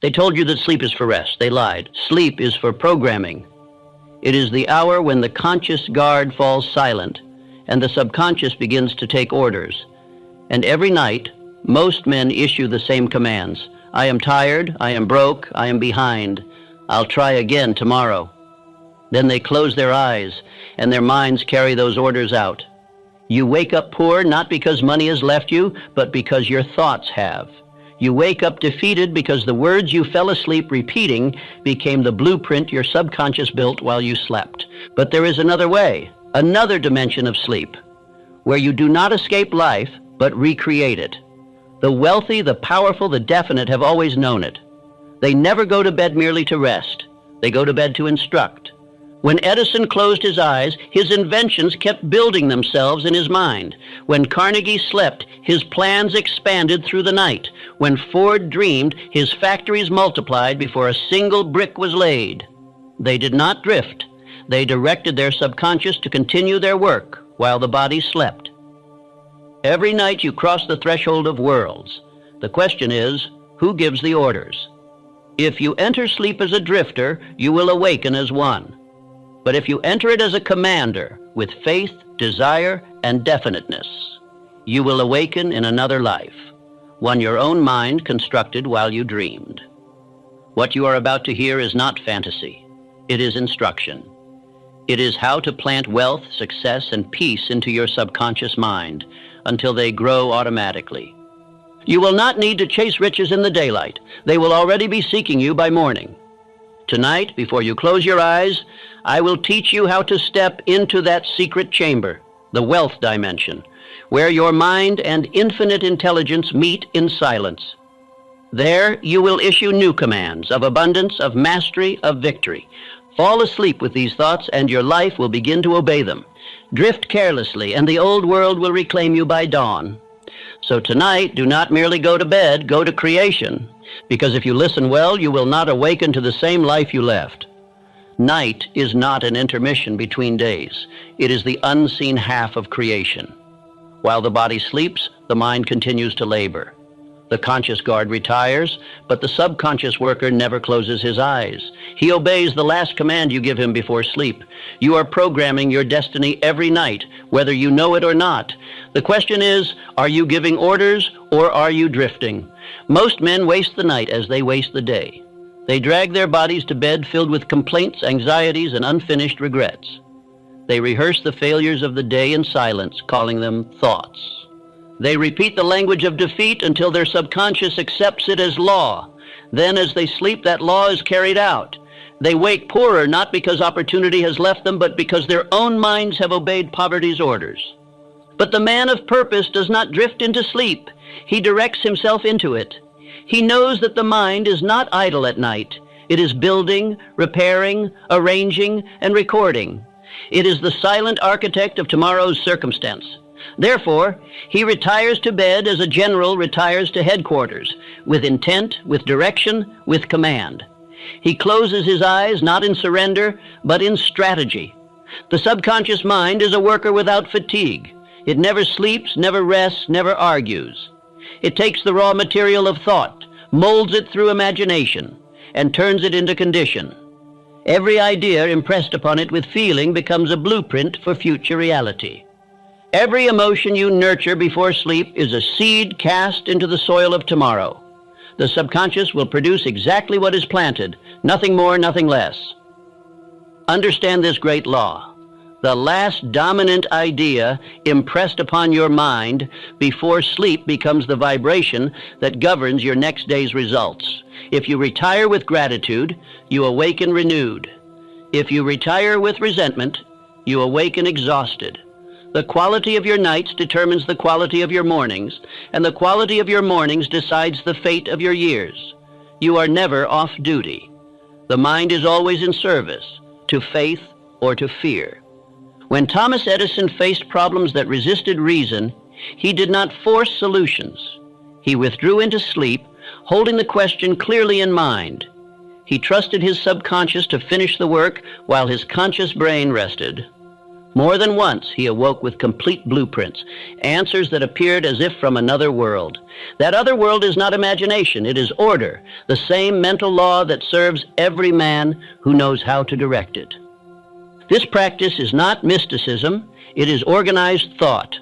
They told you that sleep is for rest. They lied. Sleep is for programming. It is the hour when the conscious guard falls silent and the subconscious begins to take orders. And every night, most men issue the same commands. I am tired, I am broke, I am behind. I'll try again tomorrow. Then they close their eyes and their minds carry those orders out. You wake up poor not because money has left you, but because your thoughts have. You wake up defeated because the words you fell asleep repeating became the blueprint your subconscious built while you slept. But there is another way, another dimension of sleep, where you do not escape life, but recreate it. The wealthy, the powerful, the definite have always known it. They never go to bed merely to rest. They go to bed to instruct. When Edison closed his eyes, his inventions kept building themselves in his mind. When Carnegie slept, his plans expanded through the night. When Ford dreamed, his factories multiplied before a single brick was laid. They did not drift. They directed their subconscious to continue their work while the body slept. Every night you cross the threshold of worlds. The question is, who gives the orders? If you enter sleep as a drifter, you will awaken as one. But if you enter it as a commander, with faith, desire, and definiteness, you will awaken in another life, one your own mind constructed while you dreamed. What you are about to hear is not fantasy. It is instruction. It is how to plant wealth, success, and peace into your subconscious mind until they grow automatically. You will not need to chase riches in the daylight. They will already be seeking you by morning. Tonight, before you close your eyes, I will teach you how to step into that secret chamber, the wealth dimension, where your mind and infinite intelligence meet in silence. There you will issue new commands of abundance, of mastery, of victory. Fall asleep with these thoughts and your life will begin to obey them. Drift carelessly and the old world will reclaim you by dawn. So tonight, do not merely go to bed, go to creation. Because if you listen well, you will not awaken to the same life you left. Night is not an intermission between days. It is the unseen half of creation. While the body sleeps, the mind continues to labor. The conscious guard retires, but the subconscious worker never closes his eyes. He obeys the last command you give him before sleep. You are programming your destiny every night, whether you know it or not. The question is, are you giving orders or are you drifting? Most men waste the night as they waste the day. They drag their bodies to bed filled with complaints, anxieties, and unfinished regrets. They rehearse the failures of the day in silence, calling them thoughts. They repeat the language of defeat until their subconscious accepts it as law. Then as they sleep, that law is carried out. They wake poorer not because opportunity has left them, but because their own minds have obeyed poverty's orders. But the man of purpose does not drift into sleep. He directs himself into it. He knows that the mind is not idle at night. It is building, repairing, arranging, and recording. It is the silent architect of tomorrow's circumstance. Therefore, he retires to bed as a general retires to headquarters, with intent, with direction, with command. He closes his eyes not in surrender, but in strategy. The subconscious mind is a worker without fatigue. It never sleeps, never rests, never argues. It takes the raw material of thought, molds it through imagination, and turns it into condition. Every idea impressed upon it with feeling becomes a blueprint for future reality. Every emotion you nurture before sleep is a seed cast into the soil of tomorrow. The subconscious will produce exactly what is planted, nothing more, nothing less. Understand this great law. The last dominant idea impressed upon your mind before sleep becomes the vibration that governs your next day's results. If you retire with gratitude, you awaken renewed. If you retire with resentment, you awaken exhausted. The quality of your nights determines the quality of your mornings, and the quality of your mornings decides the fate of your years. You are never off duty. The mind is always in service, to faith or to fear. When Thomas Edison faced problems that resisted reason, he did not force solutions. He withdrew into sleep, holding the question clearly in mind. He trusted his subconscious to finish the work while his conscious brain rested. More than once, he awoke with complete blueprints, answers that appeared as if from another world. That other world is not imagination, it is order, the same mental law that serves every man who knows how to direct it. This practice is not mysticism, it is organized thought.